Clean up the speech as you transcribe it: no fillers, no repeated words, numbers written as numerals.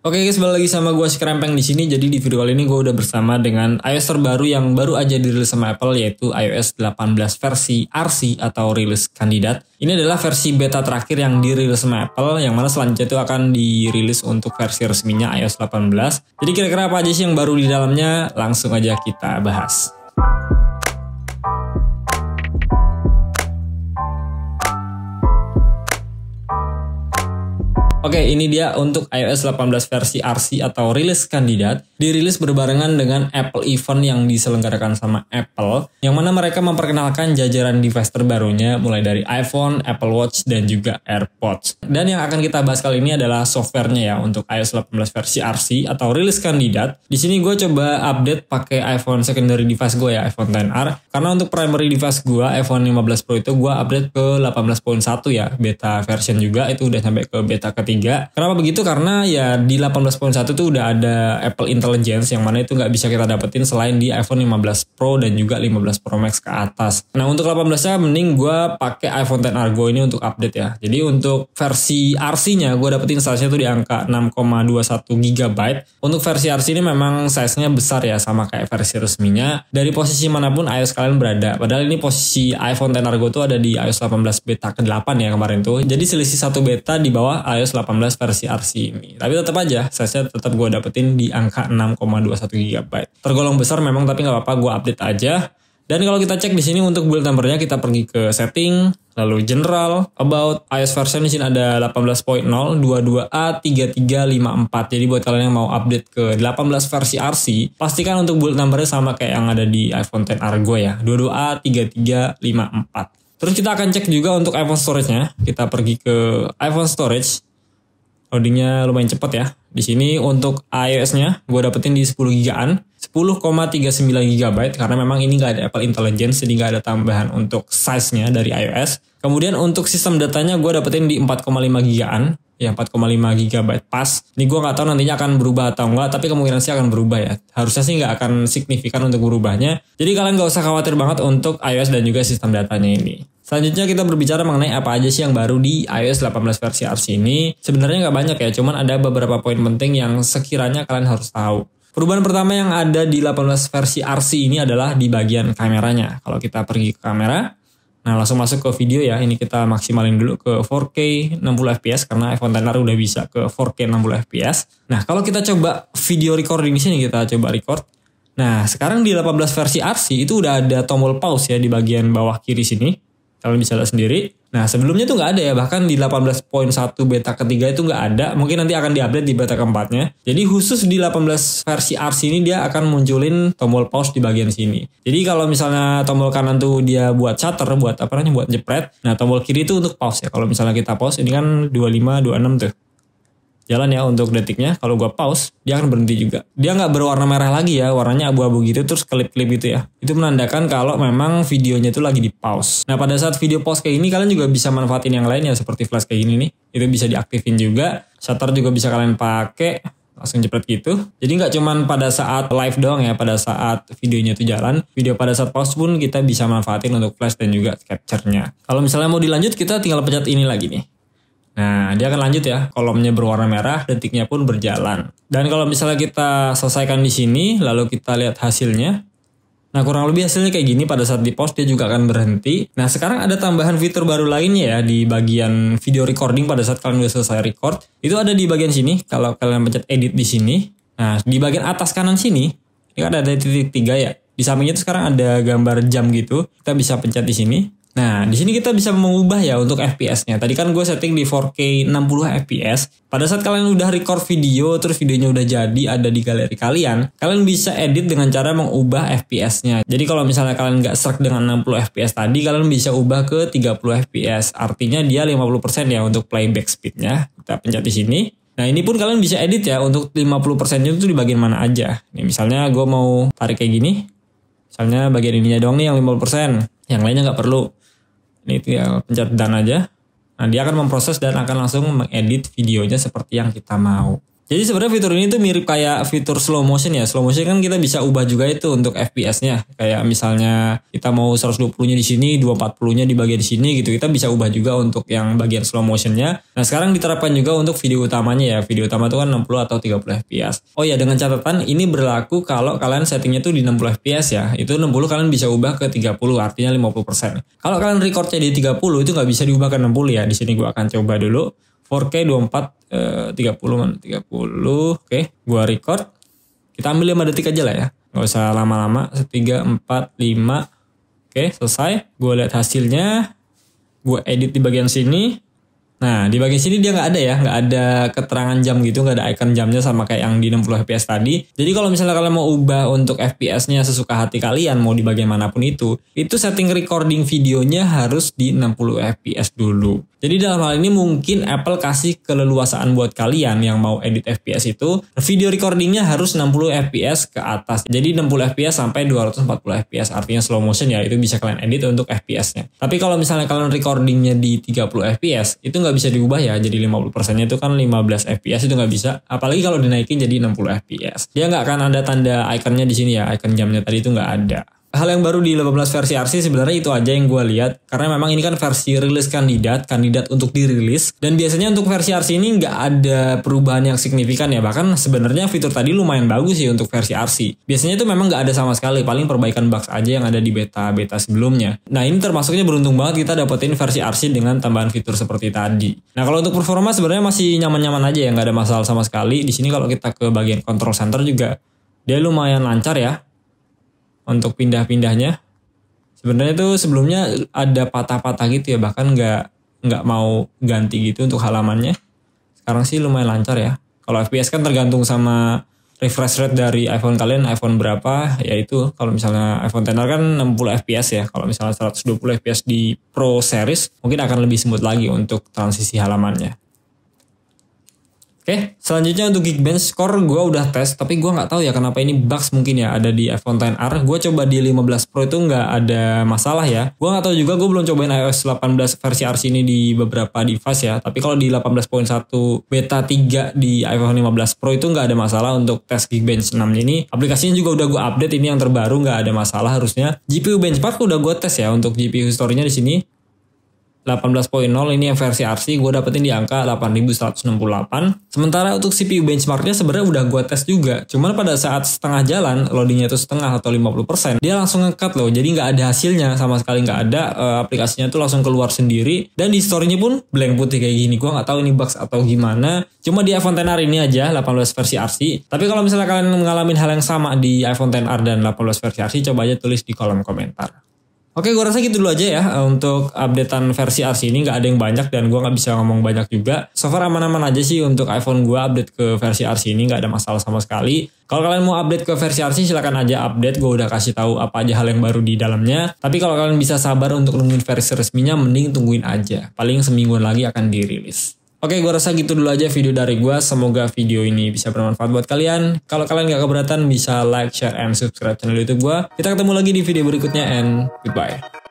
Oke guys, balik lagi sama gue si Krempeng di sini. Jadi di video kali ini gue udah bersama dengan iOS terbaru yang baru aja dirilis sama Apple, yaitu iOS 18 versi RC atau rilis kandidat. Ini adalah versi beta terakhir yang dirilis sama Apple, yang mana selanjutnya itu akan dirilis untuk versi resminya iOS 18. Jadi kira-kira apa aja sih yang baru di dalamnya? Langsung aja kita bahas. Oke, ini dia untuk iOS 18 versi RC atau rilis kandidat. Dirilis berbarengan dengan Apple Event yang diselenggarakan sama Apple, yang mana mereka memperkenalkan jajaran device terbarunya mulai dari iPhone, Apple Watch, dan juga AirPods. Dan yang akan kita bahas kali ini adalah softwarenya ya untuk iOS 18 versi RC atau rilis kandidat. Di sini gue coba update pakai iPhone secondary device gue ya, iPhone XR. Karena untuk primary device gue, iPhone 15 Pro itu gue update ke 18.1 ya, beta version juga, itu udah sampai ke beta ketiga. Kenapa begitu? Karena ya di 18.1 tuh udah ada Apple Intelligence yang mana itu nggak bisa kita dapetin selain di iPhone 15 Pro dan juga 15 Pro Max ke atas. Nah untuk 18-nya mending gue pakai iPhone XR Go ini untuk update ya. Jadi untuk versi RC-nya gue dapetin size-nya tuh di angka 6,21 GB. Untuk versi RC ini memang size-nya besar ya, sama kayak versi resminya. Dari posisi manapun iOS kalian berada. Padahal ini posisi iPhone XR Go tuh ada di iOS 18 beta ke-8 ya kemarin tuh. Jadi selisih satu beta di bawah iOS 18 versi RC ini. Tapi tetap aja, size-nya tetap gue dapetin di angka 6,21 GB. Tergolong besar memang, tapi nggak apa-apa, gue update aja. Dan kalau kita cek di sini untuk build number-nya, kita pergi ke setting, lalu general, about, iOS version di sini ada 18.0, 22A 3354. Jadi buat kalian yang mau update ke 18 versi RC, pastikan untuk build number-nya sama kayak yang ada di iPhone XR Go ya, 22A 3354. Terus kita akan cek juga untuk iPhone storage-nya. Kita pergi ke iPhone storage. Loadingnya lumayan cepat ya. Di sini untuk iOS-nya gue dapetin di 10 GB-an, 10,39 GB karena memang ini nggak ada Apple Intelligence, jadi nggak ada tambahan untuk size-nya dari iOS. Kemudian untuk sistem datanya gue dapetin di 4,5 GB-an, ya 4,5 GB pas. Ini gue nggak tahu nantinya akan berubah atau enggak, tapi kemungkinan sih akan berubah ya. Harusnya sih nggak akan signifikan untuk berubahnya. Jadi kalian nggak usah khawatir banget untuk iOS dan juga sistem datanya ini. Selanjutnya kita berbicara mengenai apa aja sih yang baru di iOS 18 versi RC ini. Sebenarnya nggak banyak ya, cuman ada beberapa poin penting yang sekiranya kalian harus tahu. Perubahan pertama yang ada di 18 versi RC ini adalah di bagian kameranya. Kalau kita pergi ke kamera, nah langsung masuk ke video ya. Ini kita maksimalin dulu ke 4K 60 fps karena iPhone XR udah bisa ke 4K 60 fps. Nah kalau kita coba video recording di sini, kita coba record. Nah sekarang di 18 versi RC itu udah ada tombol pause ya di bagian bawah kiri sini. Kalian bisa lihat sendiri. Nah sebelumnya tuh nggak ada ya, bahkan di 18.1 beta ketiga itu nggak ada. Mungkin nanti akan diupdate di beta keempatnya. Jadi khusus di 18 versi RC ini dia akan munculin tombol pause di bagian sini. Jadi kalau misalnya tombol kanan tuh dia buat shutter, buat apa namanya, buat jepret. Nah tombol kiri itu untuk pause ya. Kalau misalnya kita pause, ini kan 25, 26 tuh. Jalan ya untuk detiknya. Kalau gua pause, dia akan berhenti juga. Dia nggak berwarna merah lagi ya, warnanya abu-abu gitu terus kelip-kelip gitu ya. Itu menandakan kalau memang videonya itu lagi di pause. Nah pada saat video pause kayak ini, kalian juga bisa manfaatin yang lain ya, seperti flash kayak gini nih. Itu bisa diaktifin juga. Shutter juga bisa kalian pakai, langsung jepret gitu. Jadi nggak cuman pada saat live doang ya, pada saat videonya itu jalan. Video pada saat pause pun kita bisa manfaatin untuk flash dan juga capture-nya. Kalau misalnya mau dilanjut, kita tinggal pencet ini lagi nih. Nah, dia akan lanjut ya. Kolomnya berwarna merah, detiknya pun berjalan. Dan kalau misalnya kita selesaikan di sini, lalu kita lihat hasilnya. Nah, kurang lebih hasilnya kayak gini. Pada saat di pause, dia juga akan berhenti. Nah, sekarang ada tambahan fitur baru lainnya ya di bagian video recording pada saat kalian udah selesai record. Itu ada di bagian sini. Kalau kalian pencet edit di sini. Nah, di bagian atas kanan sini, ini kan ada titik 3 ya. Di sampingnya itu sekarang ada gambar jam gitu. Kita bisa pencet di sini. Nah, di sini kita bisa mengubah ya untuk FPS-nya. Tadi kan gue setting di 4K 60 fps. Pada saat kalian udah record video, terus videonya udah jadi ada di galeri kalian bisa edit dengan cara mengubah FPS-nya. Jadi kalau misalnya kalian nggak serk dengan 60 fps tadi, kalian bisa ubah ke 30 fps. Artinya dia 50% ya untuk playback speed-nya. Kita pencet di sini. Nah, ini pun kalian bisa edit ya untuk 50%-nya itu di bagian mana aja. Nih, misalnya gue mau tarik kayak gini. Misalnya bagian ininya doang nih yang 50%. Yang lainnya nggak perlu. Ini tinggal pencet done aja. Nah dia akan memproses dan akan langsung mengedit videonya seperti yang kita mau. Jadi sebenarnya fitur ini tuh mirip kayak fitur slow motion ya. Slow motion kan kita bisa ubah juga itu untuk FPS-nya. Kayak misalnya kita mau 120-nya di sini, 240-nya di bagian sini gitu. Kita bisa ubah juga untuk yang bagian slow motion-nya. Nah, sekarang diterapkan juga untuk video utamanya ya. Video utama itu kan 60 atau 30 FPS. Oh ya, dengan catatan ini berlaku kalau kalian settingnya tuh di 60 FPS ya. Itu 60 kalian bisa ubah ke 30, artinya 50%. Kalau kalian recordnya di 30 itu nggak bisa diubah ke 60 ya. Di sini gue akan coba dulu. 4K 24 30 Oke, gua record. Kita ambil 5 detik aja lah ya. Nggak usah lama-lama. 3 4 5. Oke, selesai. Gua lihat hasilnya. Gua edit di bagian sini. Nah, di bagian sini dia nggak ada ya, nggak ada keterangan jam gitu, nggak ada icon jamnya sama kayak yang di 60 fps tadi. Jadi kalau misalnya kalian mau ubah untuk fps-nya sesuka hati kalian, mau di bagian manapun itu setting recording videonya harus di 60 fps dulu. Jadi dalam hal ini mungkin Apple kasih keleluasaan buat kalian yang mau edit fps itu, video recordingnya harus 60 fps ke atas. Jadi 60 fps sampai 240 fps, artinya slow motion ya, itu bisa kalian edit untuk fps-nya. Tapi kalau misalnya kalian recordingnya di 30 fps, itu nggak bisa diubah ya, jadi 50%-nya itu kan 15 fps, itu nggak bisa. Apalagi kalau dinaikin jadi 60 fps. Dia nggak akan ada tanda ikonnya di sini ya, icon jamnya tadi itu nggak ada. Hal yang baru di 18 versi RC sebenarnya itu aja yang gue lihat. Karena memang ini kan versi rilis kandidat untuk dirilis. Dan biasanya untuk versi RC ini nggak ada perubahan yang signifikan ya. Bahkan sebenarnya fitur tadi lumayan bagus sih untuk versi RC. Biasanya itu memang nggak ada sama sekali. Paling perbaikan bugs aja yang ada di beta sebelumnya. Nah ini termasuknya beruntung banget kita dapetin versi RC dengan tambahan fitur seperti tadi. Nah kalau untuk performa sebenarnya masih nyaman-nyaman aja ya. Nggak ada masalah sama sekali. Di sini kalau kita ke bagian control center juga dia lumayan lancar ya. Untuk pindah-pindahnya sebenarnya tuh sebelumnya ada patah-patah gitu ya, bahkan nggak mau ganti gitu untuk halamannya. Sekarang sih lumayan lancar ya. Kalau FPS kan tergantung sama refresh rate dari iPhone kalian, iPhone berapa, yaitu kalau misalnya iPhone XR kan 60 fps ya. Kalau misalnya 120 fps di Pro Series mungkin akan lebih smooth lagi untuk transisi halamannya. Oke, selanjutnya untuk Geekbench Score gue udah tes, tapi gue nggak tahu ya kenapa ini bugs mungkin ya ada di iPhone XR. Gue coba di 15 Pro itu nggak ada masalah ya. Gue nggak tahu juga, gue belum cobain iOS 18 versi RC ini di beberapa device ya. Tapi kalau di 18.1 beta 3 di iPhone 15 Pro itu nggak ada masalah untuk tes Geekbench 6 ini. Aplikasinya juga udah gue update, ini yang terbaru nggak ada masalah harusnya. GPU benchmark udah gue tes ya untuk GPU historinya di sini. 18.0 ini yang versi RC gue dapetin di angka 8168. Sementara untuk CPU benchmarknya sebenarnya udah gue tes juga. Cuman pada saat setengah jalan, loadingnya itu setengah atau 50%, dia langsung nge-cut loh. Jadi nggak ada hasilnya, sama sekali nggak ada. Aplikasinya tuh langsung keluar sendiri. Dan di story-nya pun blank putih kayak gini. Gue nggak tahu ini bugs atau gimana. Cuma di iPhone XR ini aja 18 versi RC. Tapi kalau misalnya kalian mengalami hal yang sama di iPhone XR dan 18 versi RC, coba aja tulis di kolom komentar. Oke, gue rasa gitu dulu aja ya untuk updatean versi RC ini. Nggak ada yang banyak dan gue nggak bisa ngomong banyak juga. So far aman-aman aja sih untuk iPhone gue update ke versi RC ini, nggak ada masalah sama sekali. Kalau kalian mau update ke versi RC silahkan aja update, gue udah kasih tahu apa aja hal yang baru di dalamnya. Tapi kalau kalian bisa sabar untuk nungguin versi resminya, mending tungguin aja. Paling semingguan lagi akan dirilis. Oke, gue rasa gitu dulu aja video dari gue. Semoga video ini bisa bermanfaat buat kalian. Kalau kalian gak keberatan bisa like, share, and subscribe channel YouTube gue. Kita ketemu lagi di video berikutnya and goodbye.